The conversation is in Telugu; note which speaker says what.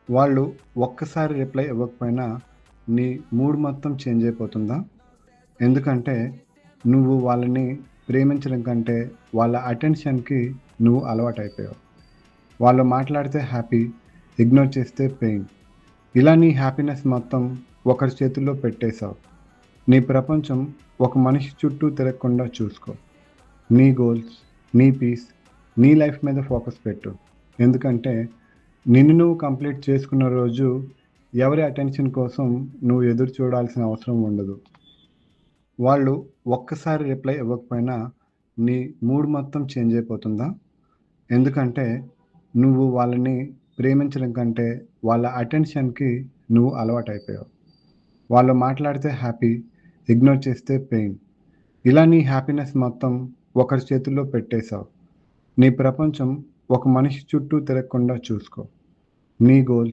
Speaker 1: వాళ్ళు ఒక్కసారి రిప్లై ఇవ్వకపోయినా నీ మూడ్ మొత్తం చేంజ్ అయిపోతుందా? ఎందుకంటే నువ్వు వాళ్ళని ప్రేమించడం కంటే వాళ్ళ అటెన్షన్‌కి నువ్వు అలవాటైపోయావు. వాళ్ళు మాట్లాడితే హ్యాపీ, ఇగ్నోర్ చేస్తే పెయిన్. ఇలా నీ హ్యాపీనెస్ మొత్తం ఒకరి చేతుల్లో పెట్టేశావు. నీ ప్రపంచం ఒక మనిషి చుట్టూ తిరగకుండా చూసుకో. నీ గోల్స్, నీ పీస్, నీ లైఫ్ మీద ఫోకస్ పెట్టు. ఎందుకంటే నిన్ను నువ్వు కంప్లీట్ చేసుకున్న రోజు ఎవరి అటెన్షన్ కోసం నువ్వు ఎదురు చూడాల్సిన అవసరం ఉండదు. వాళ్ళు ఒక్కసారి రిప్లై ఇవ్వకపోయినా నీ మూడ్ మొత్తం చేంజ్ అయిపోతుందా? ఎందుకంటే నువ్వు వాళ్ళని ప్రేమించడం కంటే వాళ్ళ అటెన్షన్‌కి నువ్వు అలవాటైపోయావు. వాళ్ళు మాట్లాడితే హ్యాపీ, ఇగ్నోర్ చేస్తే పెయిన్. ఇలా నీ హ్యాపీనెస్ మొత్తం ఒకరి చేతుల్లో పెట్టేశావు. నీ ప్రపంచం ఒక మనిషి చుట్టూ తిరగకుండా చూసుకో. నీ గోల్